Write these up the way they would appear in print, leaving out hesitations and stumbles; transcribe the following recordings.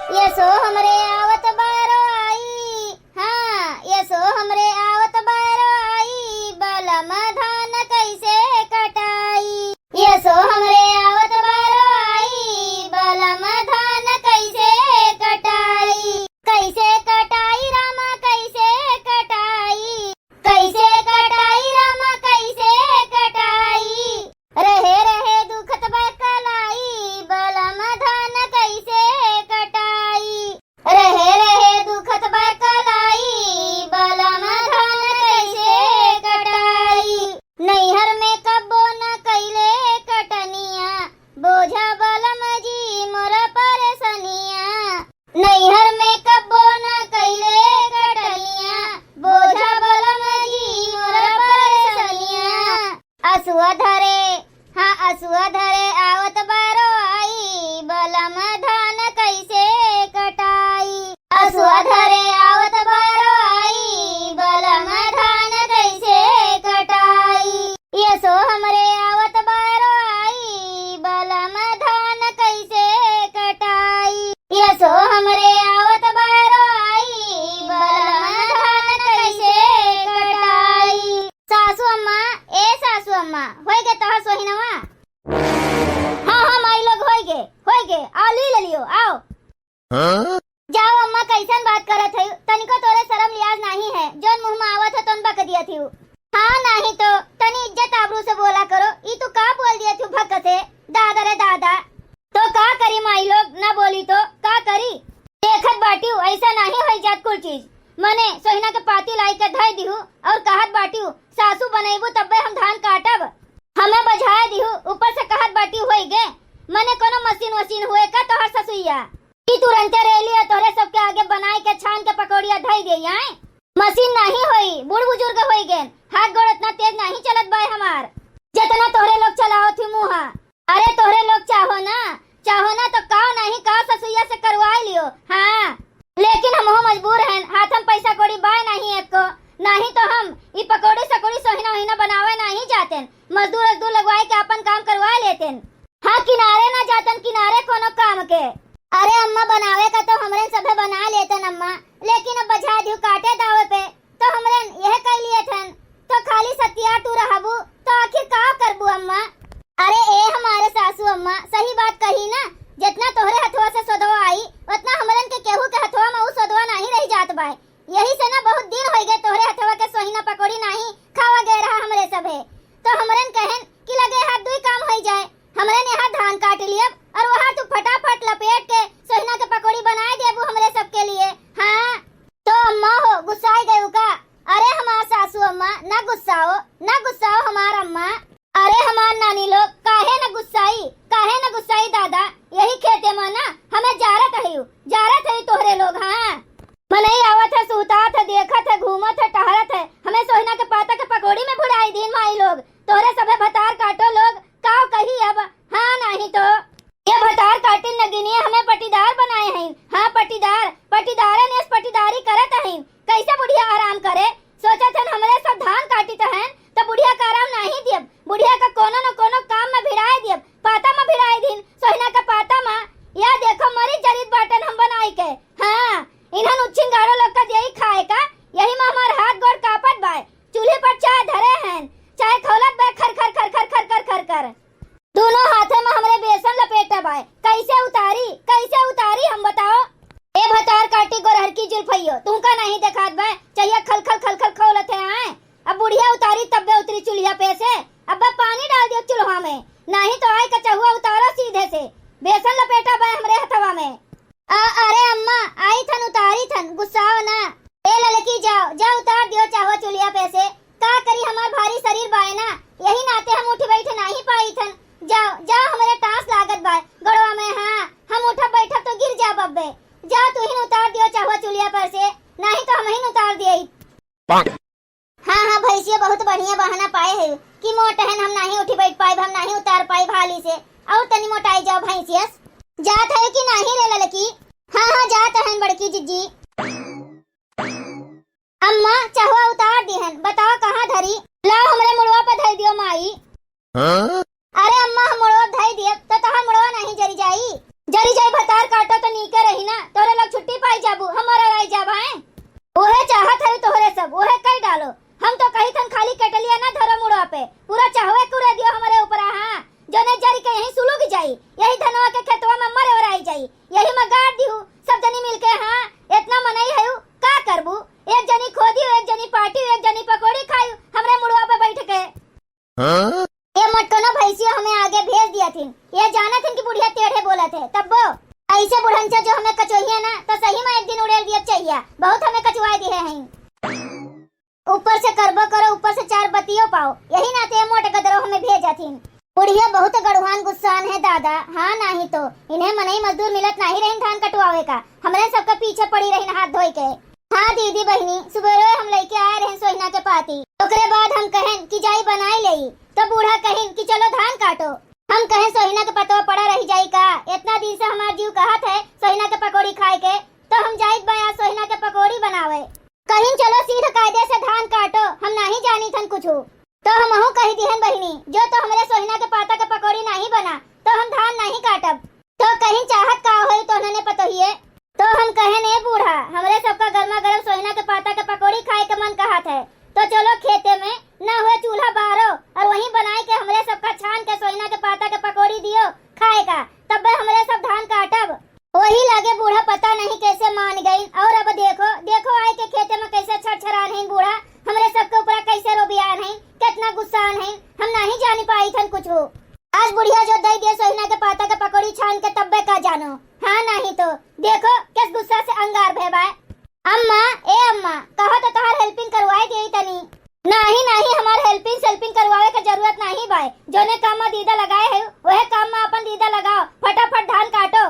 यसो हमरे आवत बारो आई, हाँ यसो हमरे आवत बारो आई, बलम धान कैसे कटाई। यसो हमरे आवत बारो आई, बलम धान कैसे कटाई। कैसे कटाई रामा कैसे कटाई, कैसे कटाई रामा कैसे कटाई। रहे रहे दुखत बकलाई, बलम धान कैसे कटाई। रहे रहे दुखत बकलाई, बलम धान कैसे कटाई। नैहर में कब्बो न कैले कटनिया, बोझा बलम जी मोर परेशनिया। नैहर में कब्बो न कैले कटनिया, बोझा बलम जी मोर परेशनिया। असुआ धरे, हाँ असुआ धरे आवत बारो आई, बलम धान कैसे कटाई। असुआ धरे आवत बारो आई, बलम धान कैसे कटाई। यसो हमरे आवत बारो आई, बलम धान कैसे कटाई। यसो हमरे आवत बारो आई, बलम धान कैसे कटाई। सासू अम्मा, ए सासू अम्मा, होई गे तोहर सोहिनवा? हाँ हाँ माई लोग होई गे, आओ ले लियो, आओ। हाँ? जाओ अम्मा, कैसन बात करत है, तनिको तोरे शर्म लिहाज नहीं है, जोन मुंह में आवत है तोन बक दिया थी। हाँ नहीं तो तनी इज्जत आबरू से बोला करो, ई तू का बोल दिया थी भक से, दादा रे दादा। तो का करी माई लोग, ना बोली तो का करी। देखत बाटी ऐसा नहीं होई जात कुल चीज। मने सोहिना के पाती लाई के धई दिहु और कहत बाटी सासू बनेबू तब्बे हम धान काटब। हमें बजाए दिहु, ऊपर से कहत बाटी होई गे मने कोनो मशीन वशीन हुए का तोहर ससुइया की तुरंते रेलिया तोरे सबके आगे बनाई के छान के पकौड़िया धई दे आए। मशीन नहीं होई, बूढ़ बुजुर्ग होई गे, हाथ गोड़ इतना तेज नहीं चलत बाय हमार जितना तोहरे लोग चलाओ थी मुहा। अरे तोहरे लोग चाहो ना तो का नहीं का ससुइया से करवाई लियो। हाँ लेकिन हम मजबूर हैं, हाथ हम पैसा कौड़ी बाय नहीं एक को, नहीं तो हम ये पकौड़ी सकौड़ी सोहिना वहीना बनावे नहीं जाते, मजदूर लगवाए के अपन काम करवा लेते। हाँ किनारे ना जातन, किनारे कोनो काम के। अरे अम्मा बनावे का तो हमरे सबे बना लेतन अम्मा, लेकिन अब बजा दियो काटे दावे पे तो हमरे यह कह लिए थन, तो खाली सतिया टू रहबू तो आखिर का करबू अम्मा। अरे ए हमारे सासू अम्मा सही बात कही ना, जितना तोहरे हथवा से सोधवा आई उतना हमरन के केहू के हथवा में उ सोधवा नहीं रही जात बाय। यही से ना बहुत दिन हो गए तोहरे हथवा के सोहिना पकौड़ी नहीं खावा गए रहा हमरे सबे, तो हमरन कहन कि लगे हाथ दुई काम हो जाए। हमरन यहाँ धान काट लिया और वहाँ तू फटाफट लपेट के सोहिना के पकौड़ी बनाए देबू हमरे सबके लिए। हाँ तो अम्मा हो गुस्साई गयू का? अरे हमार सासू अम्मा ना गुस्साओ हमार अम्मा। अरे हमार नानी लोग काहे न गुस्साई दादा, यही खेते में ना हमें जारत है तोहरे लोग। हाँ मने आवत है, सुतात है, देखत है, घूमत है, टहरत है, हमें सोहिना के पाता के पकौड़ी में बुढ़ाई दिन माई लोग। तोहरे सबे भतार काटो लोग काव कही अब। हाँ नहीं तो ये भतार काटिन नगिनिया हमें पटीदार बनाए हैं। हाँ पटीदार ने पटीदारी करत हैं, कैसे बुढ़िया आराम करे। सोचा था हमरे सब धान काटित हैं तो बुढ़िया का आराम नहीं दियब, बुढ़िया का कोनो न कोनो काम में भिड़ाए दियब, पाता में भिड़ाए दिन सोहिना का पाता में। या देखो मरी जरित बाटन हम बनाई के। हाँ इन्हन उच्छिन गाड़ो लोग का यही खाए का, यही में हमार हाथ गोड़ कापत बाय। चूल्हे पर चाय धरे हैं, चाय खौलत बाय खर खर खर खर खर खर खर, दोनों हाथे में हमरे बेसन लपेटा बाय। कैसे उतारी हम बताओ। ए भतार काटी गोरहर की जुल्फइयो तुमका नहीं देखात बाय, चाहिए खल खल खौलत है। आए अब बुढ़िया उतारी तब्बे उतरी चूल्हा पे से, अब पानी डाल दियो चूल्हा में, नहीं तो आए कचहुआ उतारो सीधे से, बेसन लपेटा बाय हमरे हथवा में। अरे अम्मा आई थन उतारी थन, गुस्साओ ना। ए ललकी जा उतार दियो चाहो चूल्हा पे से, का करी हमार भारी शरीर बाय ना, यही नाते हम उठ बैठे नहीं पाई थन। जाओ हमारे टांस लागत बाय गड़वा में। हाँ हम उठब बैठब तो गिर जा बब्बे, जा तू ही उतार दियो चाहो चूल्हा पर से, नहीं तो हम ही उतार दिए। हाँ भैंसिया बहुत बढ़िया बहाना पाए है कि मोटहन हम नहीं उठी बैठ पाए, हम नहीं उतार पाए भाली से, और तनी मोटाई जाओ भैंसिया। जात है कि नहीं रे ललकी? हाँ जात है बड़की जिज्जी। अम्मा चाहुआ उतार दिहन, बताओ कहाँ धरी? लाओ हमरे मुड़वा पे धर दियो माई। हाँ? अरे अम्मा हम मुड़वा धर दिए तो तहां मुड़वा नहीं जरी जाई, जरी जाई भतार काटो तो नीके रही ना, तो जाई। यही मैं गाड़ दी हूँ सब जनी मिलके। हाँ इतना मनाई है का करबू, एक जनी खोदी, एक जनी पाटी, एक जनी पकौड़ी खाई हमरे मुड़वा पे बैठ के। ये मटकोना भैंसिया हमें आगे भेज दिया थी, ये जाना थी कि बुढ़िया टेढ़े बोला थे। तब वो ऐसे बुढ़नचा जो हमें कचोहिया ना तो सही में एक दिन उड़ेल दिया चाहिए, बहुत हमें कचवा दिए हैं। ऊपर से करबो करो, ऊपर से चार बतियों पाओ, यही नाते मोटे गदरों हमें भेजा थी। बुढ़िया बहुत गढ़वान गुस्सान है दादा। हाँ नहीं तो इन्हें मनई मजदूर मिलत नहीं रही धान कटवावे का, हमरे सबके पीछे पड़ी रही हाथ धोई के। हाँ दीदी बहनी सुबह हम लेके आए रहे सोहिना के पाती, ओकरे बाद हम कहें कि जाई बनाई लई तो बूढ़ा कहें कि चलो धान काटो। हम कहें सोहिना के पतवा पड़ा रही जाई का, इतना दिन से हमार जीव कहत है सोहिना के पकौड़ी खाए के, तो हम जाइत बया सोहिना के पकौड़ी बनावे। कहीं चलो सीधा कायदे से धान काटो, हम नहीं जानी थन कुछ तो हम अहू कही दिहन बहिनी, जो तो हमरे सोहिना के पाता के पकौड़ी नहीं बना तो हम धान नहीं काटब। तो कहीं चाहत का होई तो उन्होंने पतोहिए। तो हम कहे ने बूढ़ा हमरे सबका गर्मा गर्म सोहिना के पाता के पकौड़ी खाए के मन कहत है, तो चलो खेते में न हुए चूल्हा बारो और वहीं बनाए के हमरे सबका छान के सोहिना के पाता के पकौड़ी दियो खाएगा, तब हमरे सब धान काटब। वही लगे बूढ़ा पता नहीं कैसे मान गई। और अब देखो देखो आए के खेते में कैसे छरछरान है बूढ़ा, हमरे सबके ऊपर कैसे रोबियान है, कितना गुस्सान है, हम नहीं जानी पाई थन कुछ। आज बुढ़िया जो दई दिए सोहिना के पाता के पकौड़ी छान के तब्बे का जानो। हाँ नहीं तो देखो किस गुस्सा से अंगार भेबाए। अम्मा ए अम्मा कहो तो तहार हेल्पिंग करवाए दी तनी। नहीं नहीं हमार हेल्पिंग करवावे के जरूरत नहीं भाई, जोने काम में दीदा लगाए है वह काम में अपन दीदा लगाओ, फटाफट धान काटो।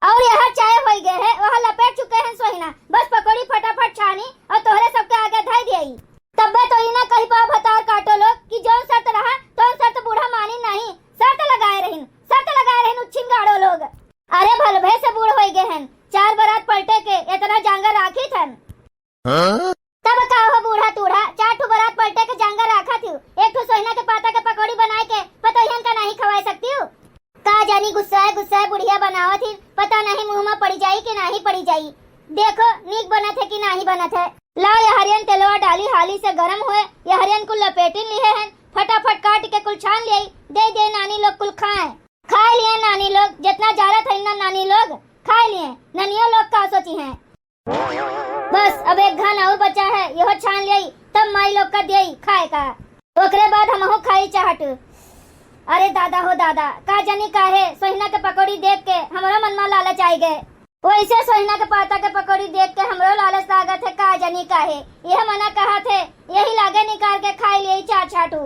और यहाँ चाय हो गए है, वहाँ लपेट चुके हैं सोहिना, बस पकौड़ी फटाफट छानी और तोहरे सबके आगे धाई दिई। तब्बे तो इना कही पाओ भतार काटो लोग कि जौन शर्त रहा तो शर्त बूढ़ा मानी नहीं, शर्त लगाए रहीन उच्छिन गाड़ो लोग। अरे भलभे से बूढ़ हो गए हैं, 4 बरात पलटे के इतना जांगर राखी थन। तब का हो बूढ़ा तूढ़ा 4 ठो बरात पलटे के जांगर राखा थी, एक ठो सोहिना के पाता के पकौड़ी बनाए के पतोहियन का नहीं खवाई सकती हूँ। का जानी गुस्सा है बुढ़िया बनावत थी, पता नहीं मुँह में पड़ी जाई कि नहीं पड़ी जाई। देखो नीक बनत है कि नहीं बनत है। लाओ ये हरियन तेलवा डाली हाली से गरम हुए, ये हरियन कुल लपेटिन लिए हैं, फटाफट काट के कुल छान लिए दे नानी लोग कुल खाए लिए नानी लोग, जितना जारा था ना नानी लोग खा लिए, ननियों लोग का सोची हैं। बस अब एक घान और बचा है, यह छान लिए तब माई लोग का दिए खाए का, ओकरे बाद हम खाई चाहत। अरे दादा हो दादा का जानी काहे सोहिना के पकौड़ी देख के हमारा मन में लालच आई गए, वैसे सोहिना के पाता के पकौड़ी देख के हमरो लालच लागत है का जानी काहे। यह मना कहा थे यही लागे निकाल के खाई लिए चाटू,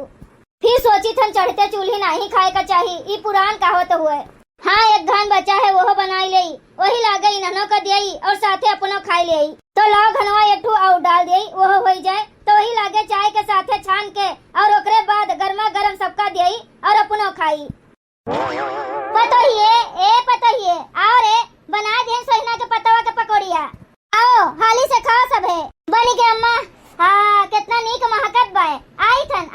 फिर सोची थन चढ़ते चूल्ही नहीं खाए का चाहिए, ये पुरान कहावत हुए। हाँ एक घान बचा है वो बनाई ले, वही लागे इन्हनों का दियई और साथे अपनो खाई ले, तो लाओ घनवा एक ठू और डाल दियई, वो हो जाए तो वही लागे चाय के साथे छान के और ओकरे बाद गर्मा गर्म सबका दियई और अपनो खाई। पतोहिए आओ रे बना दिए सोहिना के पतवा के पकौड़िया, आओ हाली से खाओ सब है बनी के अम्मा। हाँ कितना नीक महकत बाय, आई थन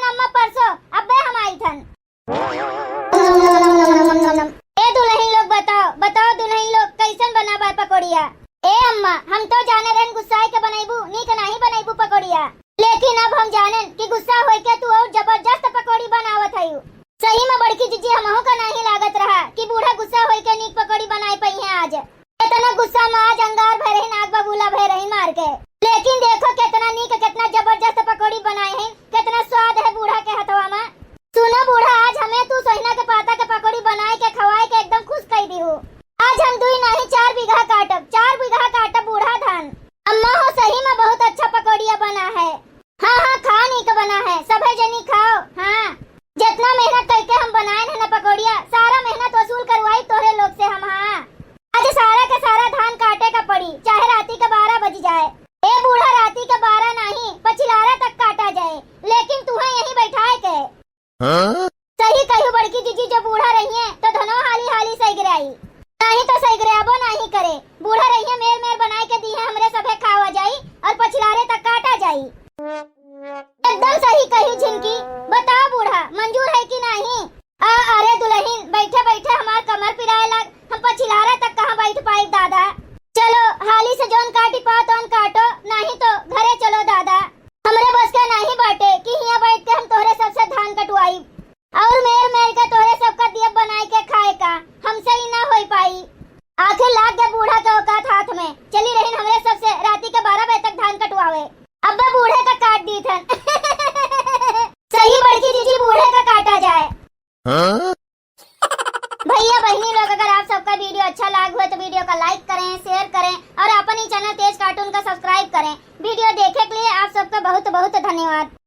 अम्मा परसों, अब्बे हम आई थन। ए दुल्हन लोग बताओ दुल्हन लोग कैसन बना बाय पकौड़िया। ए अम्मा हम तो जाने रहन गुस्सा के बनैबू नीक नहीं बनैबू पकौड़िया, लेकिन अब हम जानेन कि गुस्सा होई के तू और जबरदस्त पकौड़ी बनावत है। सही में बड़की जीजी हमहू का नहीं लागत रहा कि बूढ़ा गुस्सा होई के नीक पकौड़ी बनाई पई है आज। इतना गुस्सा में आज अंगार भरे नाक बबूला भरे मार के, लेकिन देखो कितना नीक कितना जबरदस्त पकौड़ी बनाए हैं, कितना स्वाद है बूढ़ा के हथवा में। सुनो बूढ़ा आज हमें तू सोहिना के पाता के पकौड़ी बनाए के खवाए के एकदम खुश कर दी हो। आज हम 2 नहीं 4 बीघा काटब बूढ़ा धान। अम्मा हो सही में बहुत अच्छा पकौड़िया बना है। हाँ खानी का बना है, सभी जनी खाओ। हाँ जितना मेहनत करके हम बनाए हैं ना पकौड़िया, सारा मेहनत वसूल करवाई तोरे लोग से हम। हाँ आज सारा का सारा धान काटे का पड़ी, चाहे राती के 12 बज जाए। ए बूढ़ा राती के 12 नहीं पछिलारा तक काटा जाए, लेकिन तुम्हें यही बैठाए के। सही कहू बड़की जीजी जो बूढ़ा रही है तो धनो हाली सही गिराई, नहीं तो सही गिराबो नहीं करे। बूढ़ा रही है मेर बनाए के दी है हमरे सभे खावा जाई और पछिलारे तक काटा जाई। एकदम सही कहू झिनकी, बताओ बूढ़ा मंजूर है कि नहीं। अरे दुल्हन बैठे बैठे हमार कमर पिराए लग, हम पछिलारा तक कहाँ बैठ पाए दादा। चलो हाली से जोन काटी पाओ तो काटो, नहीं तो घरे चलो दादा। हमरे बस का नहीं बाटे कि यहाँ बैठ के हम तोहरे सबसे धान कटवाई और मेर के तोहरे सबका दिया बनाए के खाए का, हमसे ही ना हो पाई। ही लोग अगर आप सबका वीडियो अच्छा लगा हुआ तो वीडियो का लाइक करें, शेयर करें और अपन ही चैनल तेज कार्टून का सब्सक्राइब करें। वीडियो देखे के लिए आप सबका बहुत बहुत धन्यवाद।